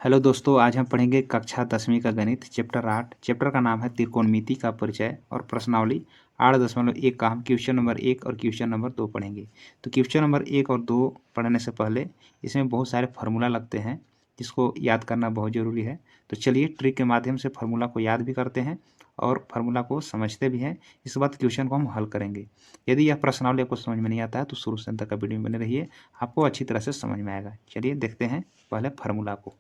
Hello दोस्तों, आज हम पढ़ेंगे कक्षा 10वीं का गणित चैप्टर 8। चैप्टर का नाम है त्रिकोणमिति का परिचय और प्रश्नावली 8.1 का हम क्वेश्चन नंबर 1 और क्वेश्चन नंबर 2 पढ़ेंगे। तो क्वेश्चन नंबर 1 और 2 पढ़ने से पहले इसमें बहुत सारे फार्मूला लगते हैं जिसको याद करना बहुत ज़रूरी है। तो चलिए ट्रिक के माध्यम से फार्मूला को याद भी करते हैं और फार्मूला को समझते भी हैं। इसके बाद क्वेश्चन को हम हल करेंगे। यदि यह प्रश्नावली आपको समझ में नहीं आता है तो शुरू से अंत तक का वीडियो में बने रहिए, आपको अच्छी तरह से समझ में आएगा। चलिए देखते हैं पहले फार्मूला को।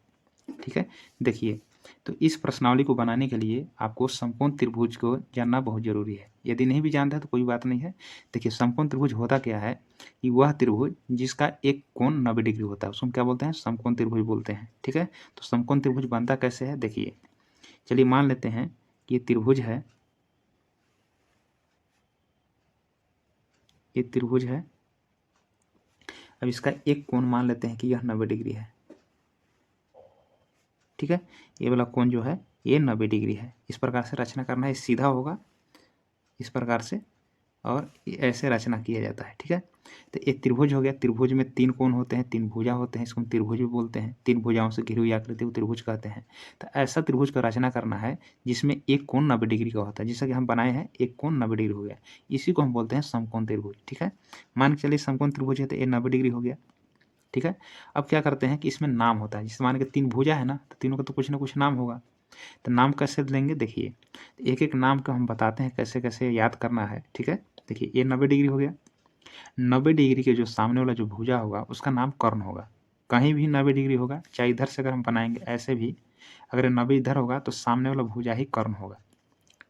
ठीक है, देखिए, तो इस प्रश्नावली को बनाने के लिए आपको समकोण त्रिभुज को जानना बहुत ज़रूरी है। यदि नहीं भी जानते हैं तो कोई बात नहीं है। देखिए, समकोण त्रिभुज होता क्या है कि वह त्रिभुज जिसका एक कोण 90 डिग्री होता है उसको हम क्या बोलते हैं? समकोण त्रिभुज बोलते हैं। ठीक है, तो समकोण त्रिभुज बनता कैसे है देखिए। चलिए मान लेते हैं कि ये त्रिभुज है, ये त्रिभुज है। अब इसका एक कोण मान लेते हैं कि यह 90 डिग्री है। ठीक है, ये वाला कोण जो है ये 90 डिग्री है। इस प्रकार से रचना करना है, सीधा होगा इस प्रकार से और ऐसे रचना किया जाता है। ठीक है, तो एक त्रिभुज हो गया। त्रिभुज में 3 कोण होते हैं, 3 भुजा होते हैं, इसको हम त्रिभुज भी बोलते हैं। 3 भुजाओं से घिरी हुई आकृति को त्रिभुज कहते हैं। तो ऐसा त्रिभुज का रचना करना है जिसमें एक कोण 90 डिग्री का होता है। जैसा कि हम बनाए हैं, एक कोण 90 डिग्री हो गया, इसी को हम बोलते हैं समकोण त्रिभुज। ठीक है, मान के चलिए समकोण त्रिभुज है तो ये 90 डिग्री हो गया। ठीक है, अब क्या करते हैं कि इसमें नाम होता है। जैसे मान के 3 भुजा है ना, तो तीनों का तो कुछ ना कुछ नाम होगा। तो नाम कैसे लेंगे देखिए, एक एक नाम को हम बताते हैं कैसे कैसे याद करना है। ठीक है, देखिए ये 90 डिग्री हो गया। 90 डिग्री के जो सामने वाला जो भुजा होगा उसका नाम कर्ण होगा। कहीं भी 90 डिग्री होगा, चाहे इधर से अगर हम बनाएंगे ऐसे भी, अगर 90 इधर होगा तो सामने वाला भुजा ही कर्ण होगा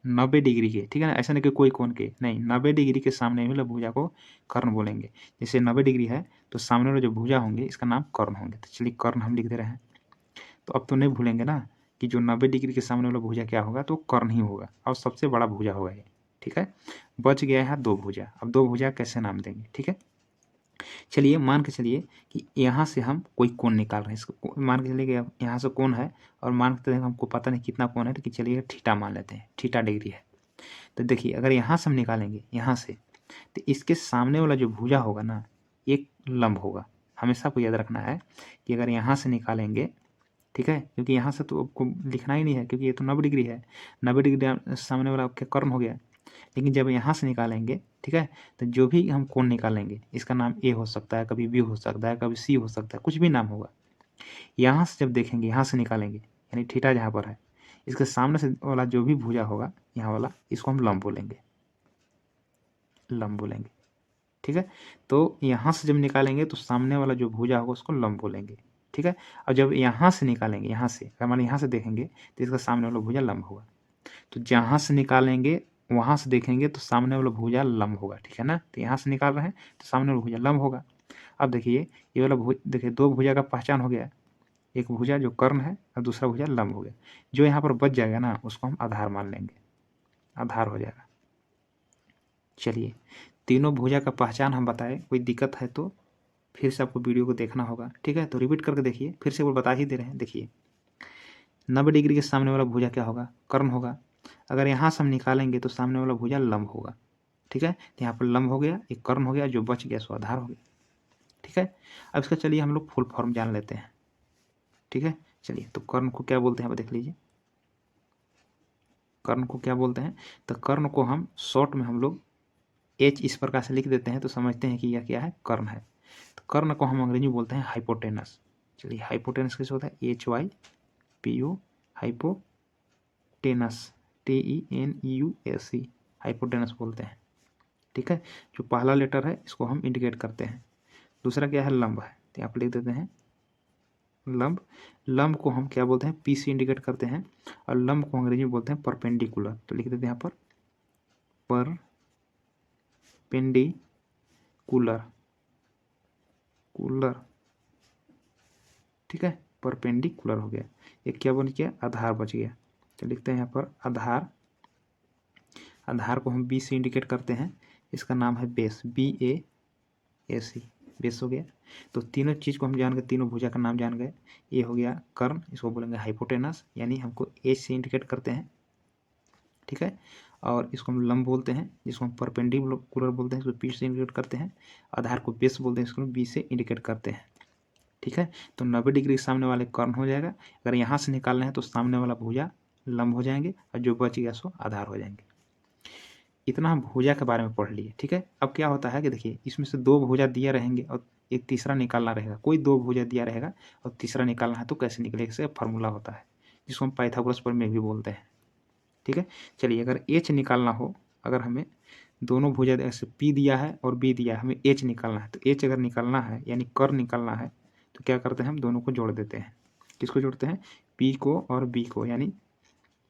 90 डिग्री के। ठीक है ना, ऐसा नहीं कि कोई कोण के, नहीं, 90 डिग्री के सामने वाला भुजा को कर्ण बोलेंगे। जैसे 90 डिग्री है तो सामने वाले जो भुजा होंगे इसका नाम कर्ण होंगे। तो चलिए कर्ण हम लिख दे रहे हैं। तो अब तो नहीं भूलेंगे ना कि जो 90 डिग्री के सामने वाला भुजा क्या होगा, तो कर्ण ही होगा और सबसे बड़ा भुजा होगा ये। ठीक है, बच गया है 2 भुजा। अब 2 भुजा कैसे नाम देंगे? ठीक है, चलिए मान के चलिए कि यहाँ से हम कोई कोण निकाल रहे हैं। इसको मान के चलिए कि यहाँ से कोण है और मानते हैं हमको पता नहीं कितना कोण है, लेकिन चलिए थीटा मान लेते हैं, थीटा डिग्री है। तो देखिए अगर यहाँ से हम निकालेंगे यहाँ से, तो इसके सामने वाला जो भुजा होगा ना एक लंब होगा। हमेशा आपको याद रखना है कि अगर यहाँ से निकालेंगे, ठीक है, क्योंकि यहाँ से तो आपको लिखना ही नहीं है क्योंकि ये तो 90 डिग्री है। 90 डिग्री सामने वाला क्या कर्ण हो गया। लेकिन जब यहाँ से निकालेंगे, ठीक है, तो जो भी हम कोण निकालेंगे इसका नाम ए हो सकता है, कभी बी हो सकता है, कभी सी हो सकता है, कुछ भी नाम होगा। यहाँ से जब देखेंगे, यहाँ से निकालेंगे यानी थीटा जहाँ पर है, इसके सामने से वाला जो भी भुजा होगा यहाँ वाला, इसको हम लंब बोलेंगे, लंब बोलेंगे। ठीक है, तो यहाँ से जब निकालेंगे तो सामने वाला जो भुजा होगा उसको लंब बोलेंगे। ठीक है, और जब यहाँ से निकालेंगे, यहाँ से अगर मान यहाँ से देखेंगे तो इसका सामने वाला भुजा लंब होगा। तो जहाँ से निकालेंगे वहाँ से देखेंगे तो सामने वाला भुजा लंब होगा। ठीक है ना, तो यहाँ से निकाल रहे हैं तो सामने वाला भुजा लंब होगा। अब देखिए ये वाला देखिए 2 भुजा का पहचान हो गया। एक भुजा जो कर्ण है और दूसरा भुजा लंब हो गया। जो यहाँ पर बच जाएगा ना उसको हम आधार मान लेंगे, आधार हो जाएगा। चलिए तीनों भुजा का पहचान हम बताए, कोई दिक्कत है तो फिर से आपको वीडियो को देखना होगा। ठीक है, तो रिपीट करके देखिए, फिर से वो बता ही दे रहे हैं। देखिए 90 डिग्री के सामने वाला भुजा क्या होगा? कर्ण होगा। अगर यहाँ से हम निकालेंगे तो सामने वाला भुजा लंब होगा। ठीक है, तो यहाँ पर लंब हो गया, एक कर्ण हो गया, जो बच गया सो आधार हो गया। ठीक है, अब इसका चलिए हम लोग फुल फॉर्म जान लेते हैं। ठीक है, चलिए तो कर्ण को क्या बोलते हैं आप देख लीजिए। कर्ण को क्या बोलते हैं? तो कर्ण को हम शॉर्ट में हम लोग एच इस प्रकार से लिख देते हैं तो समझते हैं कि यह क्या है? कर्ण है। तो कर्ण को हम अंग्रेजी में बोलते हैं हाइपोटेनस। चलिए हाइपोटेनस कैसे होता है? HYPO हाइपोटेनस, TENUS, हाइपोटेनस बोलते हैं। ठीक है, जो पहला लेटर है इसको हम इंडिकेट करते हैं। दूसरा क्या है? लंब है, तो यहाँ पर लिख देते हैं लंब। लंब को हम क्या बोलते हैं? P से इंडिकेट करते हैं और लंब को अंग्रेजी में बोलते हैं परपेंडिकुलर। तो लिख देते हैं यहाँ पर परपेंडिकुलर, कुलर। ठीक है, परपेंडिकुलर हो गया। एक क्या बन गया? आधार बच गया। तो लिखते हैं यहाँ पर आधार। आधार को हम बी से इंडिकेट करते हैं, इसका नाम है बेस, BASE, बेस हो गया। तो तीनों चीज़ को हम जान गए, तीनों भुजा का नाम जान गए। ये हो गया कर्ण, इसको बोलेंगे हाइपोटेनस, यानी हमको एच से इंडिकेट करते हैं। ठीक है, और इसको हम लंब बोलते हैं, जिसको हम परपेंडिकुलर बोलते हैं, इसको पी से इंडिकेट करते हैं। आधार को बेस बोलते हैं, इसको बी से इंडिकेट करते हैं। ठीक है। तो 90 डिग्री सामने वाले कर्ण हो जाएगा। अगर यहाँ से निकालना है तो सामने वाला भुजा लंब हो जाएंगे और जो बच गया सो आधार हो जाएंगे। इतना हम भुजा के बारे में पढ़ लिए। ठीक है। अब क्या होता है कि देखिए इसमें से दो भुजा दिया रहेंगे और एक तीसरा निकालना रहेगा। कोई दो भुजा दिया रहेगा और तीसरा निकालना है तो कैसे निकलेगा, इससे फार्मूला होता है जिसको हम पाइथागोरस प्रमेय भी बोलते हैं। ठीक है। चलिए अगर एच निकालना हो, अगर हमें दोनों भुजा ऐसे पी दिया है और बी दिया है, हमें एच निकालना है, तो एच अगर निकालना है यानी कर निकालना है तो क्या करते हैं, हम दोनों को जोड़ देते हैं। किसको जोड़ते हैं, पी को और बी को, यानी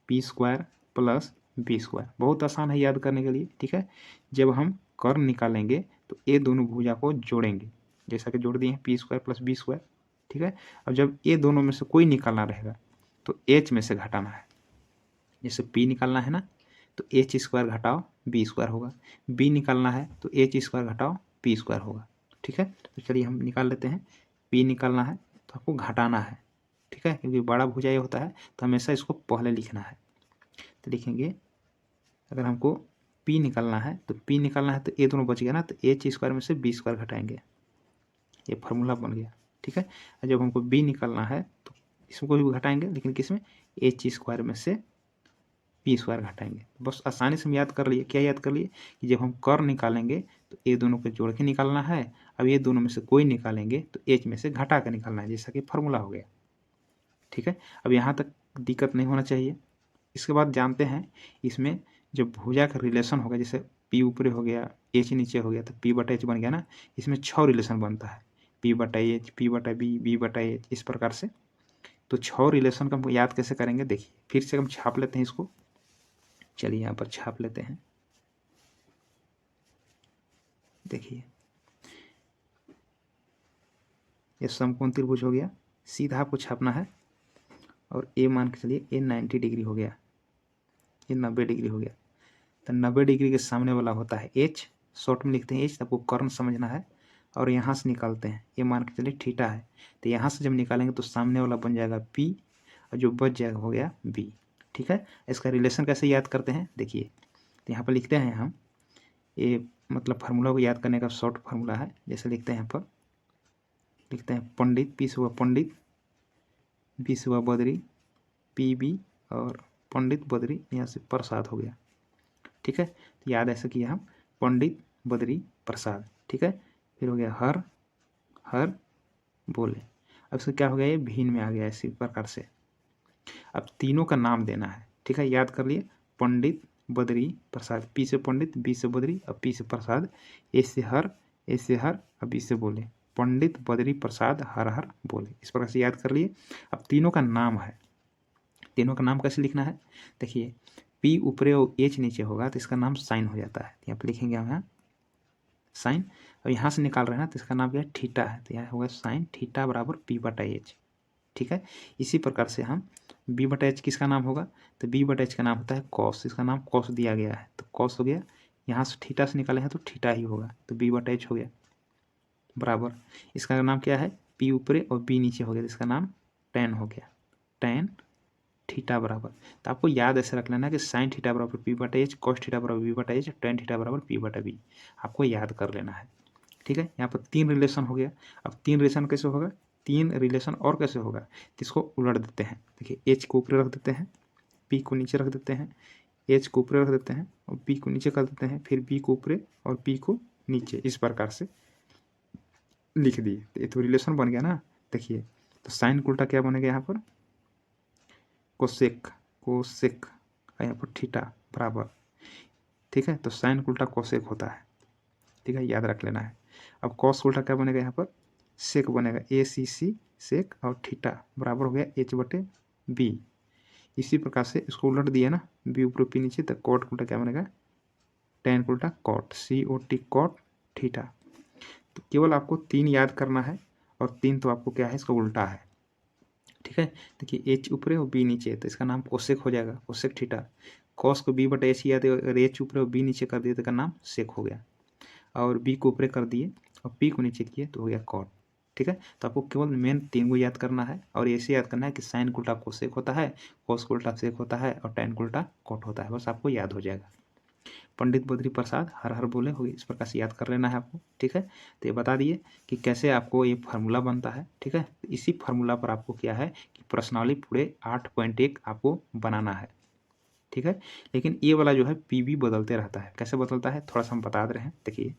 P square plus B square. बहुत आसान है याद करने के लिए। ठीक है। जब हम कर निकालेंगे तो ये दोनों भुजा को जोड़ेंगे, जैसा कि जोड़ दिए हैं P square plus B square. ठीक है। अब जब ये दोनों में से कोई निकालना रहेगा तो एच में से घटाना है। जैसे पी निकालना है ना तो एच स्क्वायर घटाओ बी स्क्वायर होगा, बी निकालना है तो एच स्क्वायर घटाओ पी स्क्वायर होगा। ठीक है। तो चलिए हम निकाल लेते हैं। पी निकालना है तो आपको घटाना है। ठीक है, क्योंकि बड़ा भुजा ये होता है तो हमेशा इसको पहले लिखना है। तो लिखेंगे अगर हमको पी निकालना है तो ये दोनों बच गया ना, तो एच स्क्वायर में से बी स्क्वायर घटाएंगे, ये फार्मूला बन गया। ठीक है। और जब हमको बी निकालना है तो इसको भी घटाएंगे, लेकिन किस में, एच स्क्वायर में से पी स्क्वायर घटाएंगे। बस आसानी से हम याद कर लिए। क्या याद कर लिए कि जब हम कर निकालेंगे तो ये दोनों को जोड़ के निकालना है। अब ये दोनों में से कोई निकालेंगे तो एच में से घटा कर निकालना है, जैसा कि फार्मूला हो गया। ठीक है। अब यहाँ तक दिक्कत नहीं होना चाहिए। इसके बाद जानते हैं इसमें जब भुजा का रिलेशन होगा, जैसे पी ऊपर हो गया एच नीचे हो गया तो पी बटा एच बन गया ना, इसमें 6 रिलेशन बनता है, पी बटा एच, पी बटा बी, बी बटा एच, इस प्रकार से। तो 6 रिलेशन का हम याद कैसे करेंगे, देखिए फिर से हम छाप लेते हैं इसको। चलिए यहाँ पर छाप लेते हैं। देखिए ये समकोण त्रिभुज हो गया, सीधा आपको छापना है और ए मान के चलिए ए 90 डिग्री हो गया, ये 90 डिग्री हो गया। तो 90 डिग्री के सामने वाला होता है एच, शॉर्ट में लिखते हैं एच, आपको कर्ण समझना है। और यहाँ से निकालते हैं, ये मान के चलिए थीटा है, तो यहाँ से जब निकालेंगे तो सामने वाला बन जाएगा पी और जो बच जाएगा हो गया बी। ठीक है। इसका रिलेशन कैसे याद करते हैं, देखिए तो यहाँ पर लिखते हैं हम, ये मतलब फार्मूला को याद करने का शॉर्ट फार्मूला है। जैसे लिखते हैं यहाँ पर, लिखते हैं पंडित, पी से हुआ पंडित, बी से हुआ बद्री, पी बी, और पंडित बद्री यहाँ से प्रसाद हो गया। ठीक है। तो याद ऐसे किया हम, पंडित बद्री प्रसाद। ठीक है। फिर हो गया हर, हर बोले। अब इसका क्या हो गया, ये भिन्न में आ गया इसी प्रकार से। अब तीनों का नाम देना है। ठीक है। याद कर लिए, पंडित बद्री प्रसाद, पी से पंडित, बी से बद्री और पी से प्रसाद, ए से हर, ए से हर और बी से बोले, पंडित बद्री प्रसाद हर हर बोले। इस प्रकार से याद कर लिए। अब तीनों का नाम है, तीनों का नाम कैसे लिखना है, देखिए पी ऊपरे और एच नीचे होगा तो इसका नाम साइन हो जाता है। यहाँ पर लिखेंगे हम यहाँ साइन। और यहाँ से निकाल रहे हैं ना तो इसका नाम क्या है, थीटा है, तो यहाँ होगा साइन थीटा बराबर पी बटा एच। ठीक है। इसी प्रकार से हम बी बटा एच किसका नाम होगा, तो बी बटा एच का नाम होता है कॉस, इसका नाम कॉस दिया गया है तो कॉस हो गया। यहाँ से थीटा से निकाले हैं तो थीटा ही होगा, तो बी बटा एच हो गया बराबर, इसका नाम क्या है, पी ऊपरे और बी नीचे हो गया तो इसका नाम टेन हो गया, टेन थीटा बराबर। तो आपको याद ऐसे रख लेना कि साइन थीटा बराबर पी बटा एच, कॉस थीटा बराबर बी बटा एच, टेन थीटा बराबर पी बटा बी, आपको याद कर लेना है। ठीक है। यहाँ पर 3 रिलेशन हो गया। अब 3 रिलेशन कैसे होगा, 3 रिलेशन और कैसे होगा, तो इसको उलट देते हैं। देखिए एच को ऊपर रख देते हैं, पी को नीचे रख देते हैं, एच को ऊपर रख देते हैं और पी को नीचे कर देते हैं, फिर बी को ऊपर और पी को नीचे, इस प्रकार से लिख दिए। तो ये तो रिलेशन बन गया ना। देखिए तो साइन का उल्टा क्या बनेगा यहाँ पर, कोसेक, कोसेक, यहाँ पर थीटा बराबर। ठीक है। तो साइन का उल्टा कोसेक होता है। ठीक है, याद रख लेना है। अब कॉस का उल्टा क्या बनेगा, यहाँ पर सेक बनेगा, ए सी सी सेक, और थीटा बराबर हो गया एच बटे बी। इसी प्रकार से इसको उलट दिया ना, बी ऊपर पी नीचे, तो कॉट का उल्टा क्या बनेगा, टेन का उल्टा कॉट, सी ओ टी कॉट थीटा। तो केवल आपको 3 याद करना है और 3 तो आपको क्या है, इसका उल्टा है। ठीक है। देखिए एच ऊपर और बी नीचे तो इसका नाम कोसेक हो जाएगा, कोसेक थीटा। कॉस को बी बटा एच याद, अगर एच ऊपर और बी नीचे कर दिए तो इसका नाम सेक हो गया, और बी को ऊपर कर दिए और पी को नीचे किए तो हो गया कॉट। ठीक है। तो आपको केवल मेन 3 को याद करना है और ऐसे याद करना है कि साइन उल्टा कोसेक होता है, कॉस उल्टा सेक होता है और टेन उल्टा कॉट होता है, बस आपको याद हो जाएगा। पंडित बद्री प्रसाद हर हर बोले होगी, इस प्रकार से याद कर लेना है आपको। ठीक है, तो ये बता दिए कि कैसे आपको ये फार्मूला बनता है। ठीक है, इसी फार्मूला पर आपको क्या है कि प्रश्नावली पूरे 8.1 आपको बनाना है। ठीक है, लेकिन ये वाला जो है पीबी बदलते रहता है। कैसे बदलता है थोड़ा सा हम बता दे रहे हैं। देखिए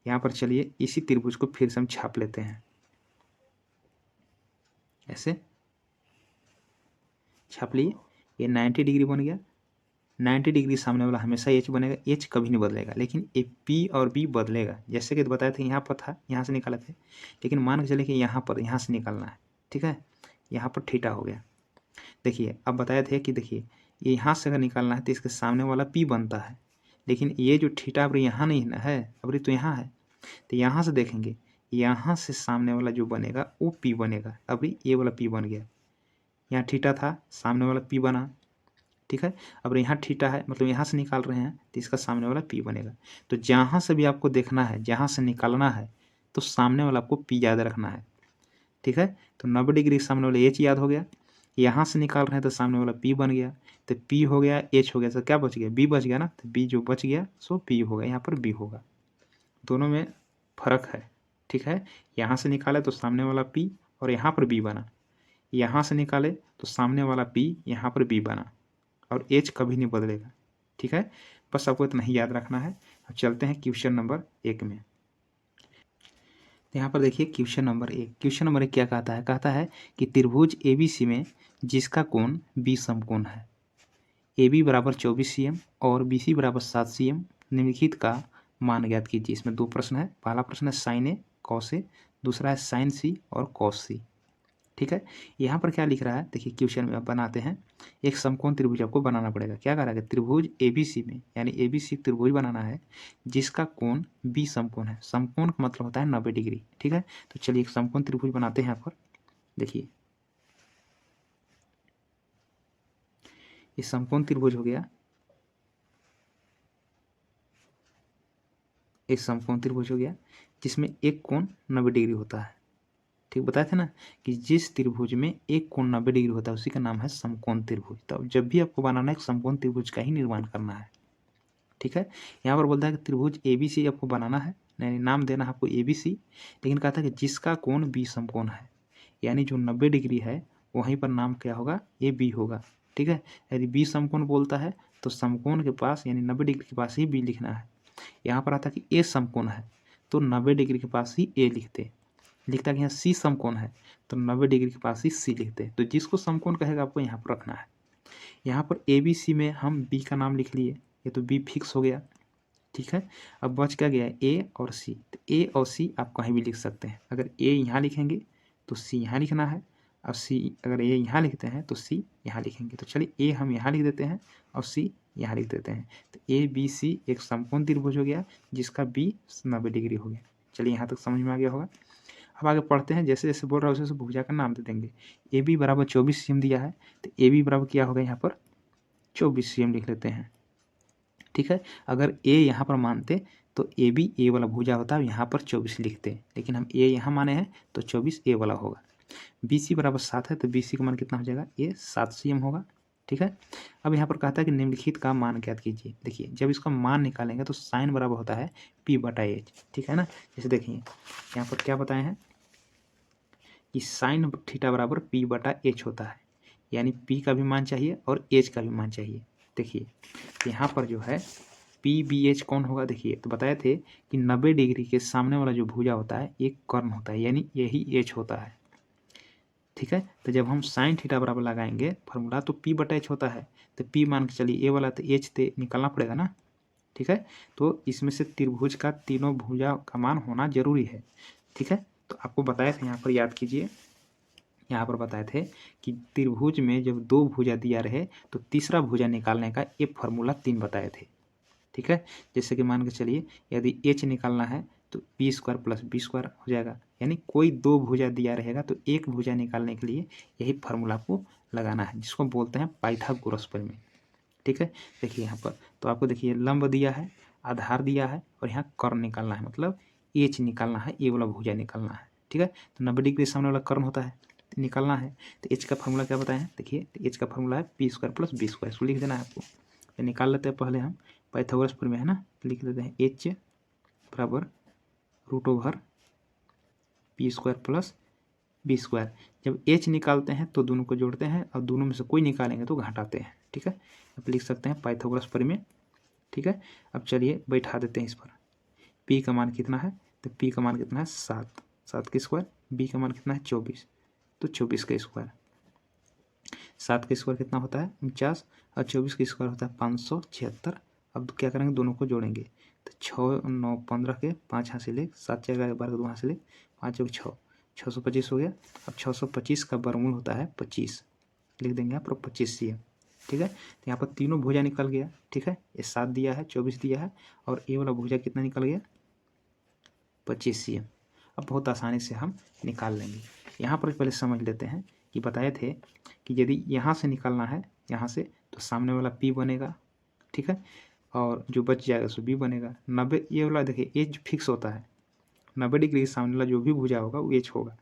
यहाँ पर चलिए इसी त्रिभुज को फिर से हम छाप लेते हैं, ऐसे छाप लिए, ये 90 डिग्री बन गया। 90 डिग्री सामने वाला हमेशा एच बनेगा, एच कभी नहीं बदलेगा, लेकिन ये पी और बी बदलेगा। जैसे कि बताए थे यहाँ पर था, यहाँ से निकाले थे, लेकिन मान के चले कि यहाँ पर यहाँ से निकालना है। ठीक है, यहाँ पर थीटा हो गया। देखिए अब बताए थे कि देखिए ये यहाँ से अगर निकालना है तो इसके सामने वाला पी बनता है, लेकिन ये जो थीटा अब यहाँ नहीं ना है, अब तो यहाँ है, तो यहाँ से देखेंगे यहाँ से सामने वाला जो बनेगा वो पी बनेगा। अब ये वाला पी बन गया, यहाँ थीटा था, सामने वाला पी बना। ठीक है, अब यहाँ थीटा है, मतलब यहाँ से निकाल रहे हैं तो इसका सामने वाला पी बनेगा। तो जहाँ से भी आपको देखना है, जहाँ से निकालना है, तो सामने वाला आपको पी याद रखना है। ठीक है, तो 90 डिग्री सामने वाला एच याद हो गया, यहाँ से निकाल रहे हैं तो सामने वाला पी बन गया, तो पी हो गया, एच हो गया, तो क्या बच गया, बी बच गया ना, तो बी जो बच गया सो पी होगा, यहाँ पर बी होगा। दोनों में फर्क है। ठीक है, यहाँ से निकाले तो सामने वाला पी और यहाँ पर बी बना, यहाँ से निकाले तो सामने वाला पी यहाँ पर बी बना, और एच कभी नहीं बदलेगा। ठीक है, बस आपको इतना ही याद रखना है। अब चलते हैं क्वेश्चन नंबर 1 में। यहाँ पर देखिए क्वेश्चन नंबर 1, क्वेश्चन नंबर 1 क्या कहता है, कहता है कि त्रिभुज ABC में जिसका कोण बी समकोण है, AB बराबर 24 cm और BC बराबर 7 cm, निम्नलिखित का मान ज्ञात कीजिए। इसमें 2 प्रश्न है, पहला प्रश्न है साइन ए कॉस ए, दूसरा है साइन सी और कॉस सी। ठीक है, यहाँ पर क्या लिख रहा है, देखिए क्वेश्चन में बनाते हैं। एक समकोण त्रिभुज आपको बनाना पड़ेगा। क्या करेंगे, त्रिभुज ABC में, यानी ABC त्रिभुज बनाना है जिसका कोण बी समकोण है। समकोण का मतलब होता है 90 डिग्री। ठीक है, तो चलिए एक समकोण त्रिभुज बनाते हैं। यहाँ पर देखिए ये समकोण त्रिभुज हो गया, एक समकोण त्रिभुज हो गया जिसमें एक कोण 90 डिग्री होता है। ठीक बताए थे ना कि जिस त्रिभुज में एक कोण 90 डिग्री होता है उसी का नाम है समकोण त्रिभुज। तो जब भी आपको बनाना है एक समकोण त्रिभुज का ही निर्माण करना है। ठीक है, यहाँ पर बोलता है कि त्रिभुज ABC आपको बनाना है, यानी नाम देना है आपको ABC, लेकिन कहता है कि जिसका कोण बी समकोण है, यानी जो 90 डिग्री है वहीं पर नाम क्या होगा, AB होगा। ठीक है, यदि बी समकोण बोलता है तो समकोण के पास यानी 90 डिग्री के पास ही बी लिखना है। यहाँ पर आता है कि ए समकोण है तो 90 डिग्री के पास ही ए लिखते, लिखता है कि यहाँ सी समकोण है तो 90 डिग्री के पास ही सी लिखते। तो जिसको समकोण कहेगा आपको यहाँ पर रखना है। यहाँ पर ABC में हम बी का नाम लिख लिए, ये तो बी फिक्स हो गया। ठीक है, अब बच क्या गया, ए और सी। तो ए और सी आप कहीं भी लिख सकते हैं। अगर ए यहाँ लिखेंगे तो सी यहाँ लिखना है, और सी अगर ए यहाँ लिखते हैं तो सी यहाँ लिखेंगे। तो चलिए ए हम यहाँ लिख देते हैं और सी यहाँ लिख देते हैं। तो ABC एक समकोण त्रिभुज हो गया जिसका बी 90 डिग्री हो गया। चलिए यहाँ तक समझ में आ गया होगा। अब आगे पढ़ते हैं, जैसे जैसे बोल रहा है वैसे भुजा का नाम दे देंगे। AB बराबर 24 cm दिया है तो AB बराबर क्या होगा, यहाँ पर 24 cm लिख लेते हैं। ठीक है, अगर ए यहाँ पर मानते तो AB ए वाला भुजा होता है, यहाँ पर 24 लिखते, लेकिन हम ए यहाँ माने हैं तो 24 ए वाला होगा। BC बराबर 7 है तो BC का मान कितना हो जाएगा, ये 7 cm होगा। ठीक है, अब यहाँ पर कहता है कि निम्नलिखित का मान ज्ञात कीजिए। देखिए जब इसका मान निकालेंगे तो साइन बराबर होता है P/H। ठीक है ना, जैसे देखिए यहाँ पर क्या बताए हैं कि साइन थीटा बराबर P/H होता है, यानी P का भी मान चाहिए और H का भी मान चाहिए। देखिए यहाँ पर जो है PBH कौन होगा, देखिए तो बताए थे कि 90 डिग्री के सामने वाला जो भुजा होता है एक कर्ण होता है, यानी यही H होता है। ठीक है, तो जब हम साइन थीटा बराबर लगाएंगे फॉर्मूला तो P/H होता है, तो P मान के चलिए ए वाला तो H तो निकालना पड़ेगा ना। ठीक है, तो इसमें से त्रिभुज का तीनों भुजा का मान होना जरूरी है। ठीक है, तो आपको बताए थे यहाँ पर याद कीजिए, यहाँ पर बताए थे कि त्रिभुज में जब 2 भुजा दिया रहे तो तीसरा भुजा निकालने का ये फार्मूला 3 बताए थे। ठीक है, जैसे कि मान के चलिए यदि H निकालना है तो B² + B² हो जाएगा, यानी कोई 2 भुजा दिया रहेगा तो एक भुजा निकालने के लिए यही फार्मूला आपको लगाना है, जिसको बोलते हैं पाइथागोरस प्रमेय। ठीक है, देखिए यहाँ पर तो आपको देखिए लंब दिया है, आधार दिया है और यहाँ कर्ण निकालना है, मतलब H निकालना है, ये वाला भुजा निकालना है। ठीक है, तो 90 डिग्री सामने वाला कर्ण होता है तो निकालना है, तो H का फार्मूला क्या बताए हैं, देखिए तो H का फार्मूला है P² + B², इसको लिख देना है आपको। तो निकाल लेते हैं पहले हम पाइथागोरस प्रमेय है ना, लिख देते हैं h बराबर √/p² प्लस b²। जब h निकालते हैं तो दोनों को जोड़ते हैं और दोनों में से कोई निकालेंगे तो घटाते हैं, ठीक है। अब लिख सकते हैं पाइथागोरस प्रमेय, ठीक है। अब चलिए बैठा देते हैं इस पर। p का मान कितना है, तो p का मान कितना है 7, 7 का स्क्वायर। b का मान कितना है 24, तो 24 का स्क्वायर। 7 का स्क्वायर कितना होता है 49 और 24 का स्क्वायर होता है 576। अब क्या करेंगे, दोनों को जोड़ेंगे तो 6 9 15 के 5 यहाँ से ले, 7 4 12 के 2 यहाँ से ले, 5 और 6 625 हो गया। अब 625 का वर्गमूल होता है 25, लिख देंगे यहाँ पर 25 cm, ठीक है। तो यहाँ पर तीनों भुजा निकल गया, ठीक है। ये 7 दिया है, 24 दिया है और ये वाला भुजा कितना निकल गया 25 cm। अब बहुत आसानी से हम निकाल लेंगे। यहाँ पर पहले समझ लेते हैं कि बताए थे कि यदि यहाँ से निकालना है यहाँ से, तो सामने वाला p बनेगा, ठीक है, और जो बच जाएगा सो b बनेगा। 90 ये वाला देखिए एज फिक्स होता है, 90 डिग्री के सामने वाला जो भी भुजा होगा वो एच होगा,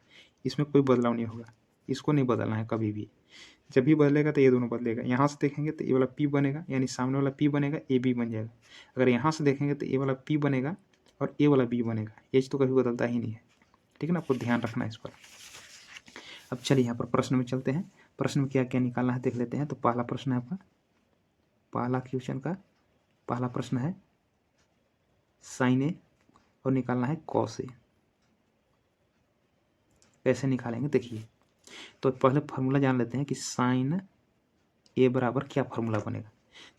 इसमें कोई बदलाव नहीं होगा, इसको नहीं बदलना है कभी भी। जब भी बदलेगा तो ये दोनों बदलेगा। यहाँ से देखेंगे तो ये वाला p बनेगा, यानी सामने वाला p बनेगा, ए बी बन जाएगा। अगर यहाँ से देखेंगे तो ये वाला p बनेगा और ये वाला b बनेगा, एच तो कभी बदलता ही नहीं है, ठीक है ना, आपको ध्यान रखना है इस पर। अब चलिए यहाँ पर प्रश्न में चलते हैं। प्रश्न में क्या क्या निकालना है देख लेते हैं। तो पहला प्रश्न है आपका, पहला क्वेश्चन का पहला प्रश्न है साइन ए और निकालना है कॉस ए। कैसे निकालेंगे देखिए, तो पहले फार्मूला जान लेते हैं कि साइन ए बराबर क्या फार्मूला बनेगा।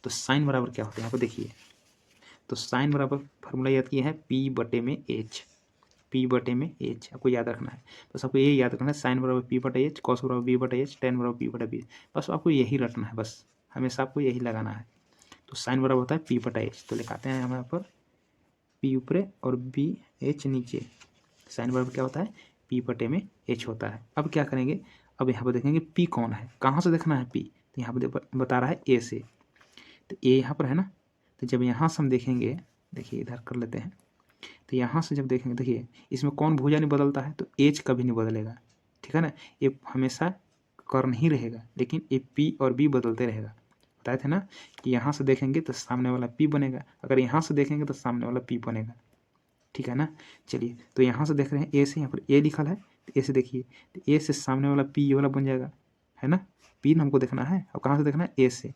तो साइन बराबर क्या होता है यहाँ पर देखिए, तो साइन बराबर फार्मूला याद किया है p/h, p/h आपको याद रखना है। बस आपको ये याद रखना है, साइन बराबर p/h, कॉस बराबर b/h, टेन बराबर p/b, बस आपको यही रटना है, बस हमेशा आपको यही लगाना है। तो साइन बराबर होता है p/h, तो लिखाते हैं हम यहाँ पर p ऊपर और b/h नीचे। साइन बराबर क्या होता है p/h होता है। अब क्या करेंगे, अब यहाँ पर देखेंगे p कौन है, कहाँ से देखना है p, तो यहाँ पर बता रहा है a से, तो a यहाँ पर है ना। तो जब यहाँ से हम देखेंगे, देखिए इधर कर लेते हैं, तो यहाँ से जब देखेंगे देखिए इसमें कौन भुजा नहीं बदलता है, तो एच कभी नहीं बदलेगा, ठीक है ना, ये हमेशा कर्ण ही रहेगा, लेकिन ये p और b बदलते रहेगा। बताए थे ना कि यहाँ से देखेंगे तो सामने वाला p बनेगा, अगर यहाँ से देखेंगे तो सामने वाला p बनेगा, ठीक है ना। चलिए तो यहाँ से देख रहे हैं ए से, यहाँ पर ए लिखा है, तो ए से देखिए, तो ए से सामने वाला p ये वाला बन जाएगा, है ना, p हमको देखना है। और कहाँ से देखना है, ए से,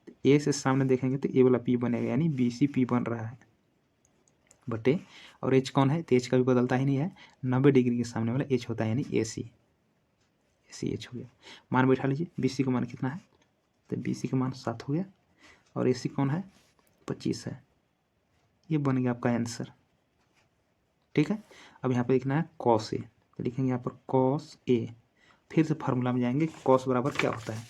तो ए से सामने देखेंगे तो ए वाला p बनेगा, यानी BCP बन रहा है बटे, और एच कौन है, तो एच कभी बदलता ही नहीं है, 90 डिग्री के सामने वाला एच होता है, यानी AC एच हो गया। मान बैठा लीजिए, BC का मान कितना है, तो BC का मान 7 हो गया, और AC कौन है 25 है, ये बन गया आपका आंसर, ठीक है। अब यहाँ पे लिखना है कॉस ए, तो लिखेंगे यहाँ पर कॉस ए। फिर से फार्मूला में जाएंगे, कॉस बराबर क्या होता है,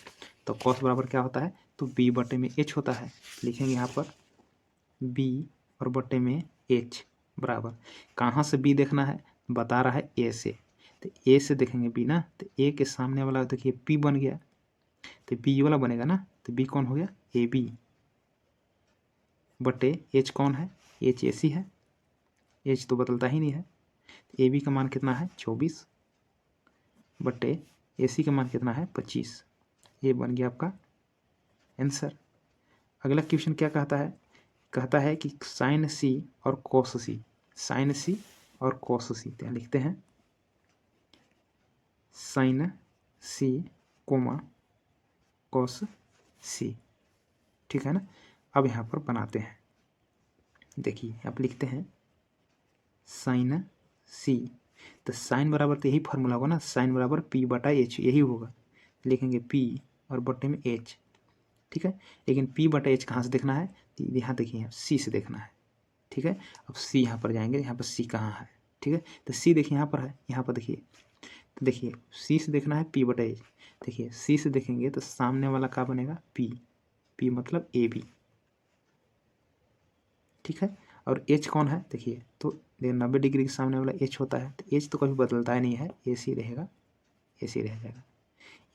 तो कॉस बराबर क्या होता है, तो b/h होता है। लिखेंगे यहाँ पर b और बटे में h बराबर, कहाँ से b देखना है, बता रहा है a से, तो a से देखेंगे b ना, तो a के सामने वाला देखिए p बन गया, तो b वाला बनेगा ना, तो b कौन हो गया AB बटे h कौन है, h AC है, h तो बदलता ही नहीं है। AB का मान कितना है 24 बटे AC का मान कितना है 25, ये बन गया आपका आंसर। अगला क्वेश्चन क्या कहता है, कहता है कि साइन C और कॉस C, साइन C और कॉस C, तो यहाँ लिखते हैं sine C comma cos C, ठीक है ना। अब यहाँ पर बनाते हैं, देखिए आप लिखते हैं साइन C, तो साइन बराबर तो यही फार्मूला होगा ना, साइन बराबर p/h यही होगा, लिखेंगे p और बटे में h, ठीक है। लेकिन p/h कहाँ से देखना है, यहाँ देखिए C से देखना है, ठीक है। अब C यहाँ पर जाएंगे, यहाँ पर C कहाँ है, ठीक है, तो C देखिए यहाँ पर है, यहाँ पर देखिए, तो देखिए C से देखना है p/h, देखिए C से देखेंगे तो सामने वाला क्या बनेगा p मतलब AB, ठीक है। और h कौन है देखिए, तो 90 डिग्री के सामने वाला h होता है, तो h तो कभी बदलता ही नहीं है, AC रहेगा, AC रह जाएगा।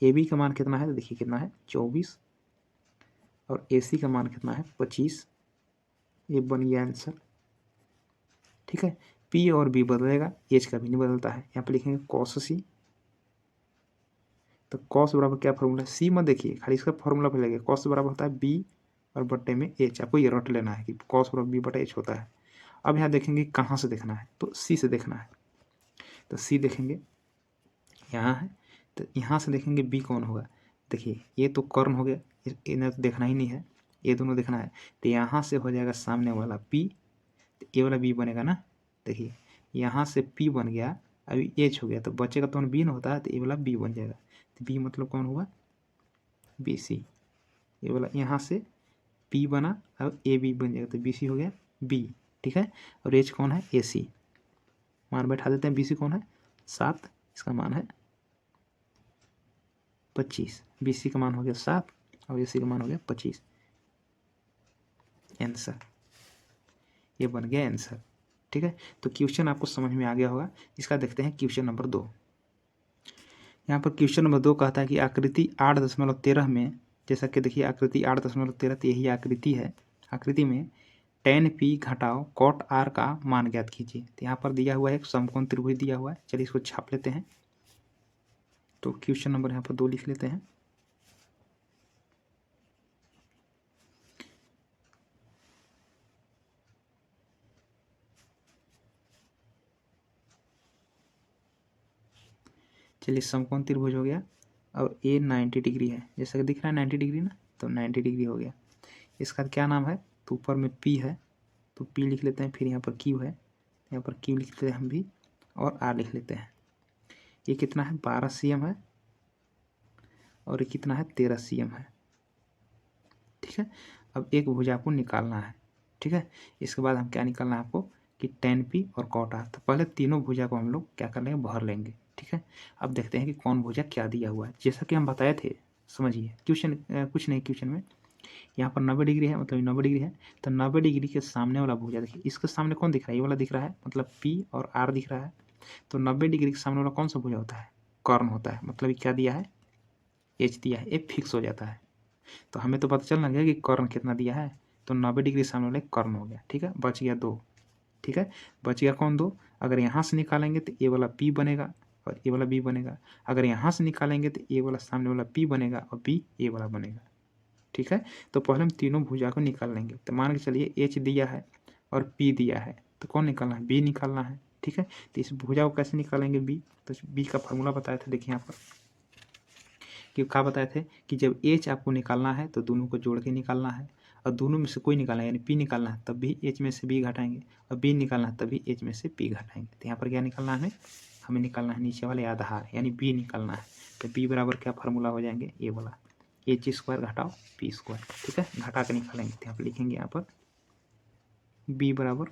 AB का मान कितना है, तो देखिए कितना है 24 और AC का मान कितना है 25, ये बन गया आंसर, ठीक है। P और B बदलेगा, H कभी नहीं बदलता है। यहाँ पे लिखेंगे कॉस C, तो कॉस बराबर क्या फॉर्मूला है, C मत देखिए, खाली इसका फॉर्मूला पे लगे, कॉस बराबर होता है B और बट्टे में एच। आपको ये रट लेना है कि कॉस बराबर बी बटा एच होता है। अब यहाँ देखेंगे कहाँ से देखना है, तो सी से देखना है। तो सी देखेंगे यहाँ है, तो यहाँ से देखेंगे बी कौन होगा। देखिए ये तो कर्ण हो गया, इन्हें तो देखना ही नहीं है, ये दोनों देखना है। तो यहाँ से हो जाएगा सामने वाला पी, तो ये वाला बी बनेगा ना। देखिए यहाँ से पी बन गया, अभी एच हो गया, तो बचेगा तो बी ना होता है, तो ये वाला बी बन जाएगा। तो बी मतलब कौन हुआ, बी सी। ये वाला यहाँ से पी बना, अब ए बी बन जाएगा, तो बी सी हो गया बी। ठीक है, और एच कौन है, ए सी। मान बैठा देते हैं, बी सी कौन है 7, इसका मान है 25। बी सी का मान हो गया 7 और ए सी का मान हो गया 25। आंसर ये बन गया आंसर। ठीक है, तो क्वेश्चन आपको समझ में आ गया होगा। इसका देखते हैं क्वेश्चन नंबर 2। यहाँ पर क्वेश्चन नंबर 2 कहता है कि आकृति 8.13 में, जैसा कि देखिए आकृति 8.13, तो यही आकृति है। आकृति में tan p घटाओ cot r का मान ज्ञात कीजिए। तो यहाँ पर दिया हुआ है एक समकोण त्रिभुज दिया हुआ है। चलिए इसको छाप लेते हैं। तो क्वेश्चन नंबर यहाँ पर 2 लिख लेते हैं। चलिए समकोण त्रिभुज हो गया और ए 90 डिग्री है, जैसा कि दिख रहा है 90 डिग्री ना, तो 90 डिग्री हो गया। इसका क्या नाम है, तो ऊपर में पी है, तो पी लिख लेते हैं। फिर यहाँ पर क्यू है, यहाँ पर क्यू लिख लेते हैं हम भी, और आर लिख लेते हैं। ये कितना है 12 cm है, और ये कितना है 13 cm है। ठीक है, अब एक भुजा को निकालना है। ठीक है, इसके बाद हम क्या निकालना है आपको कि tan p और cot r। तो पहले तीनों भुजा को हम लोग क्या कर लेंगे, भर लेंगे। ठीक है, अब देखते हैं कि कौन भुजा क्या दिया हुआ है। जैसा कि हम बताए थे, समझिए क्वेश्चन कुछ नहीं, क्वेश्चन में यहाँ पर 90 डिग्री है, मतलब 90 डिग्री है, तो 90 डिग्री के सामने वाला भुजा देखिए, इसके सामने कौन दिख रहा है, ये वाला दिख रहा है, मतलब P और R दिख रहा है। तो 90 डिग्री के सामने वाला कौन सा भुजा होता है, कर्ण होता है। मतलब क्या दिया है, H दिया है, ये फिक्स हो जाता है। तो हमें तो पता चलना गया कि कर्ण कितना दिया है, तो 90 डिग्री सामने वाला कर्ण हो गया। ठीक है, बच गया 2। ठीक है, बच गया कौन 2। अगर यहाँ से निकालेंगे तो ये वाला P बनेगा और ये वाला B बनेगा। अगर यहाँ से निकालेंगे तो ये वाला सामने वाला P बनेगा और B ये वाला बनेगा। ठीक है, तो पहले हम तीनों भुजा को निकाल लेंगे। तो मान के चलिए H दिया है और P दिया है, तो कौन निकालना है, B निकालना है। ठीक है, तो इस भुजा को कैसे निकालेंगे, B। तो B का फॉर्मूला बताए थे, देखिए यहाँ पर कि क्या बताए थे कि जब H आपको निकालना है तो दोनों को जोड़ के निकालना है, और दोनों में से कोई निकालना है, यानी P निकालना है तब भी H में से B घटाएंगे, और B निकालना है तभी H में से P घटाएंगे। तो यहाँ पर क्या निकालना है, हमें निकालना है नीचे वाले आधार, यानी B निकालना है। तो B बराबर क्या फार्मूला हो जाएंगे, ये वाला H² घटाओ P²। ठीक है, घटा के निकालेंगे। तो यहाँ पर लिखेंगे यहाँ पर B बराबर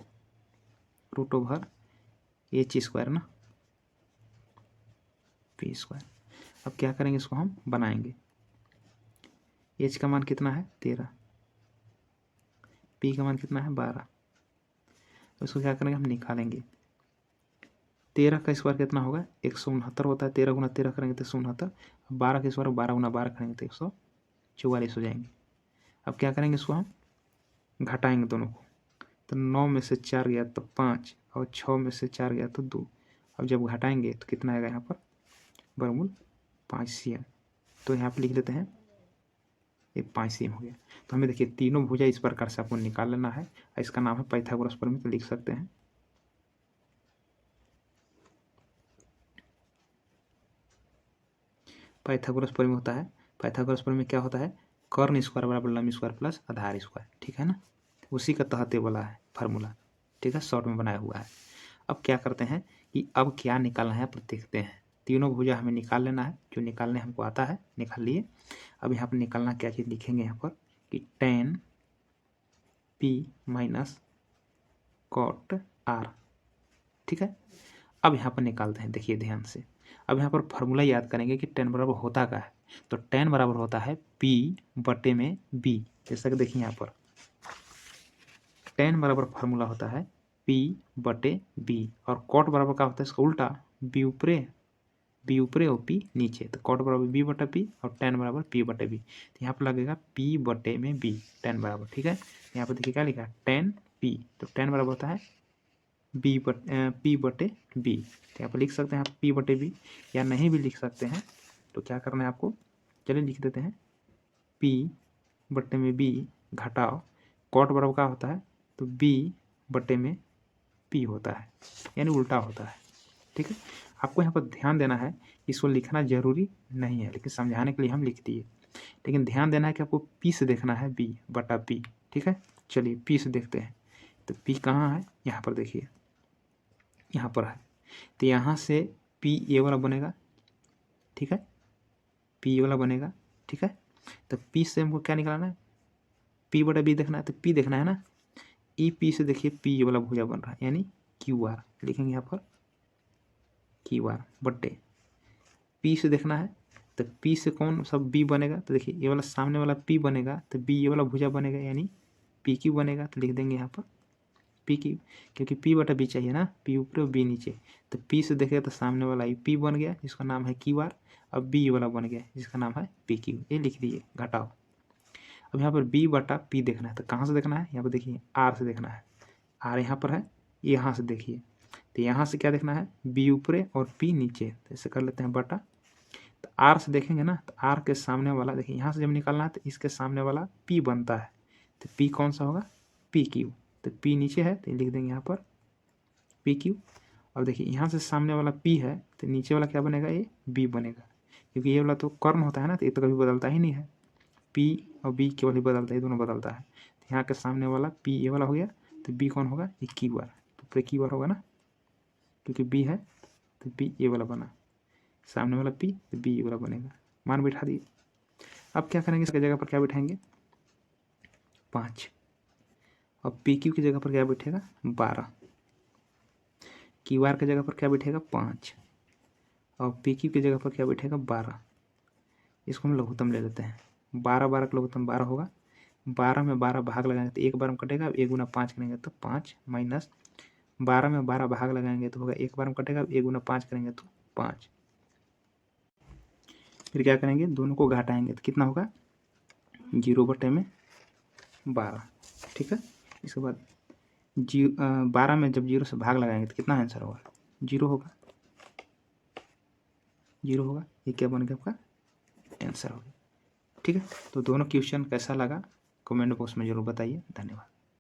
√H² ना P²। अब क्या करेंगे, इसको हम बनाएंगे। H का मान कितना है 13, P का मान कितना है 12। तो इसको क्या करेंगे, हम निकालेंगे। 13 का स्क्वायर कितना होगा 169 होता है, 13 गुना 13 करेंगे तो 169। 12 का स्क्वायर 12 गुना 12 करेंगे तो 144 हो जाएंगे। अब क्या करेंगे, इसको हम घटाएंगे दोनों को। तो 9 में से 4 गया तो 5, और 6 में से 4 गया तो 2। अब जब घटाएंगे तो कितना आएगा यहाँ पर, बरमूल 5 cm। तो यहाँ पर लिख लेते हैं ये 5 cm हो गया। तो हमें देखिए तीनों भुजा इस प्रकार से आपको निकाल लेना है। इसका नाम है पाइथागोरस प्रमेय, तो लिख सकते हैं पाइथागोरस प्रमेय होता है। पाइथागोरस प्रमेय क्या होता है, कर्ण स्क्वायर बराबर लंब स्क्वायर प्लस आधार स्क्वायर। ठीक है ना, उसी का तहत ये वाला है फार्मूला। ठीक है, शॉर्ट में बनाया हुआ है। अब क्या करते हैं कि अब क्या निकालना है, अब देखते हैं। तीनों भुजा हमें निकाल लेना है, जो निकालने हमको आता है निकाल लिए। अब यहाँ पर निकालना क्या चीज़ लिखेंगे यहाँ पर कि tan P minus cot R। ठीक है, अब यहाँ पर निकालते हैं, देखिए ध्यान से। अब यहाँ पर फॉर्मूला याद करेंगे कि tan बराबर होता क्या है। तो tan बराबर होता है P बटे में B। जैसा कि देखिए यहाँ पर tan बराबर फार्मूला होता है P बटे B, और cot बराबर क्या होता है, इसका उल्टा, B ऊपरे और P नीचे। तो cot बराबर B बटा P और tan बराबर P बटे B। तो यहाँ पर लगेगा P बटे में B, tan बराबर। ठीक है, यहाँ पर देखिए क्या लिखा है tan P, तो tan बराबर होता है P बटे B। तो यहाँ पर लिख सकते हैं आप P बटे B, या नहीं भी लिख सकते हैं। तो क्या करना है आपको, चलिए लिख देते हैं P बटे में B घटाओ कॉट बराबर क्या होता है, तो बी बटे में पी होता है, यानी उल्टा होता है। ठीक है, आपको यहाँ पर ध्यान देना है, इसको लिखना जरूरी नहीं है, लेकिन समझाने के लिए हम लिख दिए। लेकिन ध्यान देना है कि आपको पी से देखना है बी बटा पी। ठीक है, चलिए पी से देखते हैं। तो पी कहाँ है, यहाँ पर देखिए, यहाँ पर है। तो यहाँ से पी ये वाला बनेगा। ठीक है, पी ये वाला बनेगा। ठीक है, तो पी से हमको क्या निकालना है, पी बटा बी देखना है, तो पी देखना है ना। ई पी से देखिए पी ये वाला भुजा बन रहा है, यानी क्यू आर लिखेंगे यहाँ पर, क्यू आर बटे पी से देखना है। तो पी से कौन सब बी बनेगा, तो देखिए ये वाला सामने वाला पी बनेगा, तो बी ये वाला भुजा बनेगा, यानी पी क्यू बनेगा। तो लिख देंगे यहाँ पर पी क्यू, क्योंकि पी बटा बी चाहिए ना, पी ऊपर और बी नीचे। तो पी से देखेगा तो सामने वाला ये पी बन गया, जिसका नाम है क्यू आर। अब बी वाला बन गया, जिसका नाम है पी क्यू। ये लिख दिए, घटाओ। अब यहाँ पर बी बटा पी देखना है, तो कहाँ से देखना है, यहाँ पर देखिए आर से देखना है। आर यहाँ पर है, यहाँ से देखिए। तो यहाँ से क्या देखना है, बी ऊपरे और पी नीचे। तो इसे कर लेते हैं बटा। तो आर से देखेंगे ना, तो आर के सामने वाला देखिए, यहाँ से जब निकालना है तो इसके सामने वाला पी बनता है। तो पी कौन सा होगा, पी क्यू। तो पी नीचे है तो लिख देंगे यहाँ पर पी क्यू। अब देखिए यहाँ से सामने वाला पी है, तो नीचे वाला क्या बनेगा, ये बी बनेगा, क्योंकि ये वाला तो कर्ण होता है ना, तो ये तो कभी बदलता ही नहीं है। पी और बी केवल ही बदलता है, दोनों बदलता है। तो यहाँ के सामने वाला पी ये वाला हो गया, तो बी कौन होगा, ये क्यू आर। तो पूरे क्यू आर होगा ना, क्योंकि बी है तो बी ये वाला बना, सामने वाला पी तो बी ये वाला बनेगा। मान बिठा दिए। अब क्या करेंगे, इसकी जगह पर क्या बिठाएंगे, 5। और पी क्यू की जगह पर क्या बैठेगा, 12। क्यू आर की जगह पर क्या बैठेगा, 5। और पी क्यू की जगह पर क्या बैठेगा, 12। इसको हम लघुत्तम ले लेते हैं। 12 12 का लघुत्तम 12 होगा। 12 में 12 भाग लगाएंगे तो एक बार में कटेगा, 1 गुना 5 करेंगे तो 5, माइनस 12 में 12 भाग लगाएंगे तो होगा, एक बार में कटेगा, 1 गुना 5 करेंगे तो 5। फिर क्या करेंगे, दोनों को घटाएंगे तो कितना होगा, 0 बटे में 12। ठीक है, इसके बाद 12 में जब 0 से भाग लगाएंगे तो कितना आंसर होगा, 0 होगा। 0 होगा, ये क्या बन गया आपका आंसर होगा। ठीक है, तो दोनों क्वेश्चन कैसा लगा कमेंट बॉक्स में जरूर बताइए। धन्यवाद।